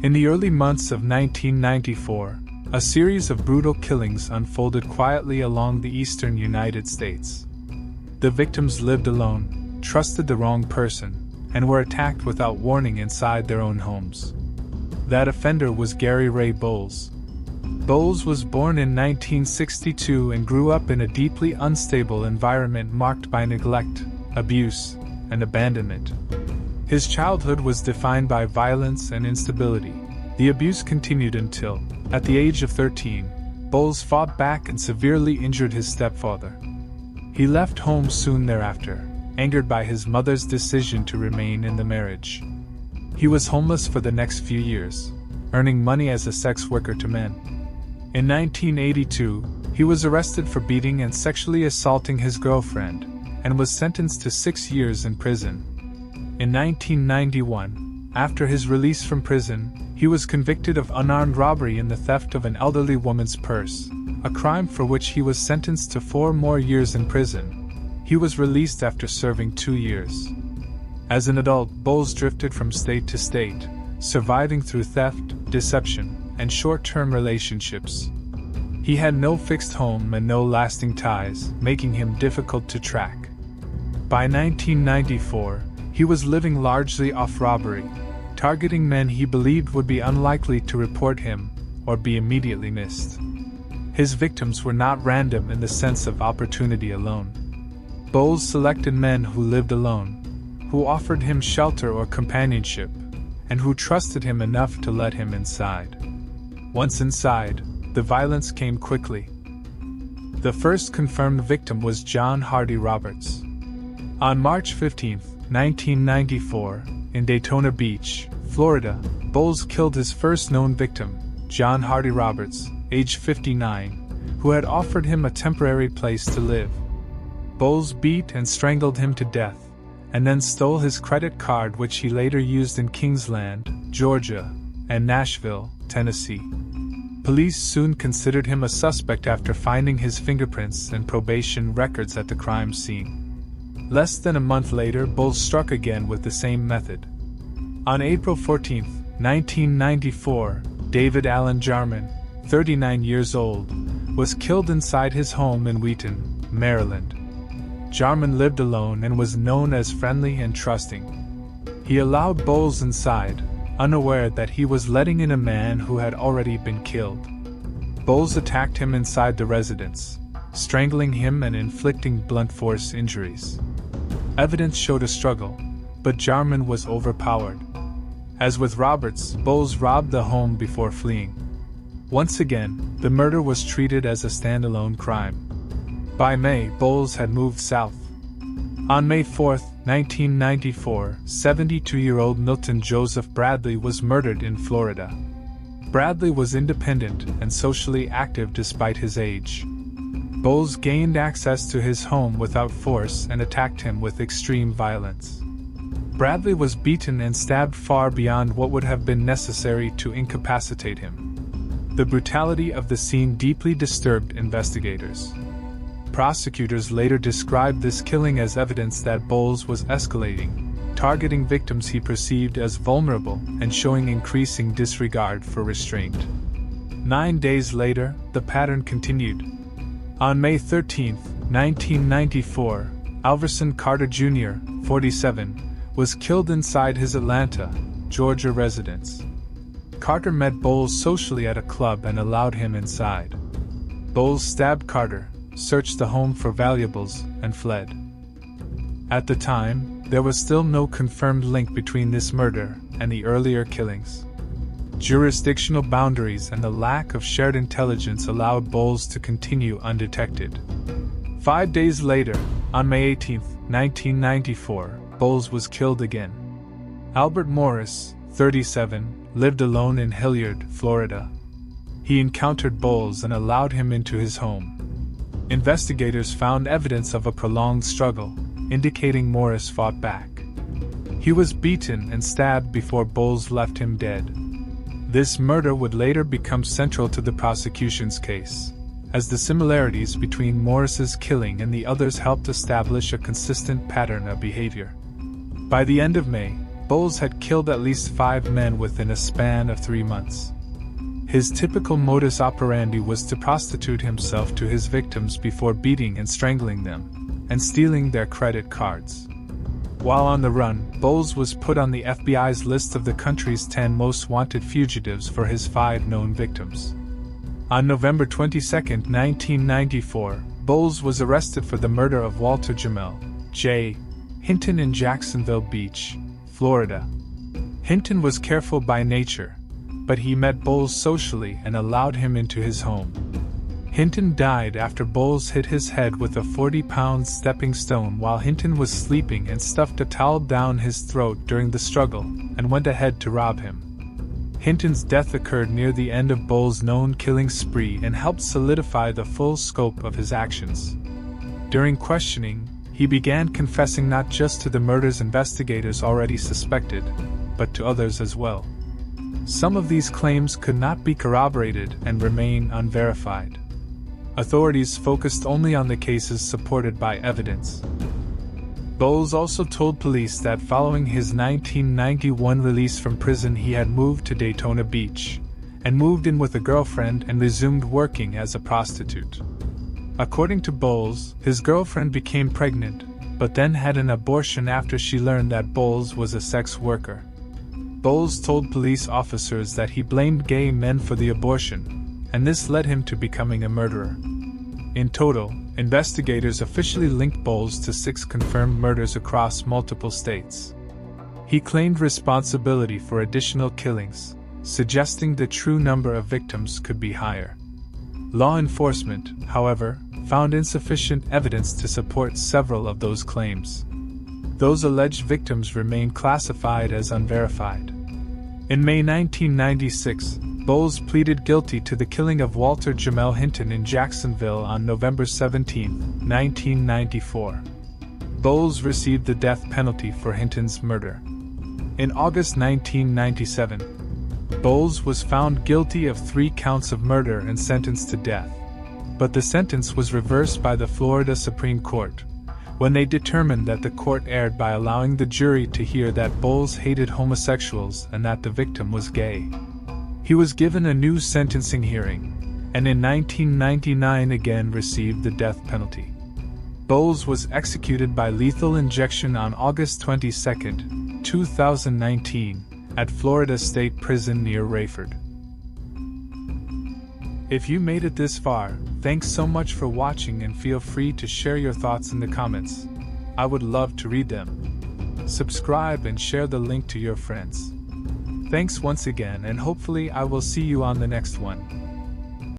In the early months of 1994, a series of brutal killings unfolded quietly along the eastern United States. The victims lived alone, trusted the wrong person, and were attacked without warning inside their own homes. That offender was Gary Ray Bowles. Bowles was born in 1962 and grew up in a deeply unstable environment marked by neglect, abuse, and abandonment. His childhood was defined by violence and instability. The abuse continued until, at the age of 13, Bowles fought back and severely injured his stepfather. He left home soon thereafter, angered by his mother's decision to remain in the marriage. He was homeless for the next few years, earning money as a sex worker to men. In 1982, he was arrested for beating and sexually assaulting his girlfriend, and was sentenced to 6 years in prison. In 1991, after his release from prison, he was convicted of unarmed robbery and the theft of an elderly woman's purse, a crime for which he was sentenced to 4 more years in prison. He was released after serving 2 years. As an adult, Bowles drifted from state to state, surviving through theft, deception, and short-term relationships. He had no fixed home and no lasting ties, making him difficult to track. By 1994, he was living largely off robbery, targeting men he believed would be unlikely to report him or be immediately missed. His victims were not random in the sense of opportunity alone. Bowles selected men who lived alone, who offered him shelter or companionship, and who trusted him enough to let him inside. Once inside, the violence came quickly. The first confirmed victim was John Hardy Roberts. On March 15, 1994, in Daytona Beach, Florida, Bowles killed his first known victim, John Hardy Roberts, age 59, who had offered him a temporary place to live. Bowles beat and strangled him to death, and then stole his credit card, which he later used in Kingsland, Georgia, and Nashville, Tennessee. Police soon considered him a suspect after finding his fingerprints and probation records at the crime scene. Less than a month later, Bowles struck again with the same method. On April 14, 1994, David Allen Jarman, 39 years old, was killed inside his home in Wheaton, Maryland. Jarman lived alone and was known as friendly and trusting. He allowed Bowles inside, unaware that he was letting in a man who had already been killed. Bowles attacked him inside the residence, strangling him and inflicting blunt force injuries. Evidence showed a struggle, but Jarman was overpowered. As with Roberts, Bowles robbed the home before fleeing. Once again, the murder was treated as a standalone crime. By May, Bowles had moved south. On May 4, 1994, 72-year-old Milton Joseph Bradley was murdered in Florida. Bradley was independent and socially active despite his age. Bowles gained access to his home without force and attacked him with extreme violence. Bradley was beaten and stabbed far beyond what would have been necessary to incapacitate him. The brutality of the scene deeply disturbed investigators. Prosecutors later described this killing as evidence that Bowles was escalating, targeting victims he perceived as vulnerable and showing increasing disregard for restraint. 9 days later, the pattern continued. On May 13, 1994, Alverson Carter Jr., 47, was killed inside his Atlanta, Georgia residence. Carter met Bowles socially at a club and allowed him inside. Bowles stabbed Carter, searched the home for valuables, and fled. At the time, there was still no confirmed link between this murder and the earlier killings. Jurisdictional boundaries and the lack of shared intelligence allowed Bowles to continue undetected. 5 days later, on May 18, 1994, Bowles was killed again. Albert Morris, 37, lived alone in Hilliard, Florida. He encountered Bowles and allowed him into his home. Investigators found evidence of a prolonged struggle, indicating Morris fought back. He was beaten and stabbed before Bowles left him dead. This murder would later become central to the prosecution's case, as the similarities between Morris's killing and the others helped establish a consistent pattern of behavior. By the end of May, Bowles had killed at least 5 men within a span of 3 months. His typical modus operandi was to prostitute himself to his victims before beating and strangling them, and stealing their credit cards. While on the run, Bowles was put on the FBI's list of the country's 10 most wanted fugitives for his 5 known victims. On November 22, 1994, Bowles was arrested for the murder of Walter Jamel J. Hinton in Jacksonville Beach, Florida. Hinton was careful by nature, but he met Bowles socially and allowed him into his home. Hinton died after Bowles hit his head with a 40-pound stepping stone while Hinton was sleeping and stuffed a towel down his throat during the struggle, and went ahead to rob him. Hinton's death occurred near the end of Bowles' known killing spree and helped solidify the full scope of his actions. During questioning, he began confessing not just to the murders investigators already suspected, but to others as well. Some of these claims could not be corroborated and remain unverified. Authorities focused only on the cases supported by evidence. Bowles also told police that following his 1991 release from prison he had moved to Daytona Beach, and moved in with a girlfriend and resumed working as a prostitute. According to Bowles, his girlfriend became pregnant, but then had an abortion after she learned that Bowles was a sex worker. Bowles told police officers that he blamed gay men for the abortion, and this led him to becoming a murderer. In total, investigators officially linked Bowles to 6 confirmed murders across multiple states. He claimed responsibility for additional killings, suggesting the true number of victims could be higher. Law enforcement, however, found insufficient evidence to support several of those claims. Those alleged victims remain classified as unverified. In May 1996, Bowles pleaded guilty to the killing of Walter Jamel Hinton in Jacksonville on November 17, 1994. Bowles received the death penalty for Hinton's murder. In August 1997, Bowles was found guilty of 3 counts of murder and sentenced to death, but the sentence was reversed by the Florida Supreme Court, when they determined that the court erred by allowing the jury to hear that Bowles hated homosexuals and that the victim was gay. He was given a new sentencing hearing, and in 1999 again received the death penalty. Bowles was executed by lethal injection on August 22, 2019, at Florida State Prison near Rayford. If you made it this far, thanks so much for watching and feel free to share your thoughts in the comments. I would love to read them. Subscribe and share the link to your friends. Thanks once again, and hopefully I will see you on the next one.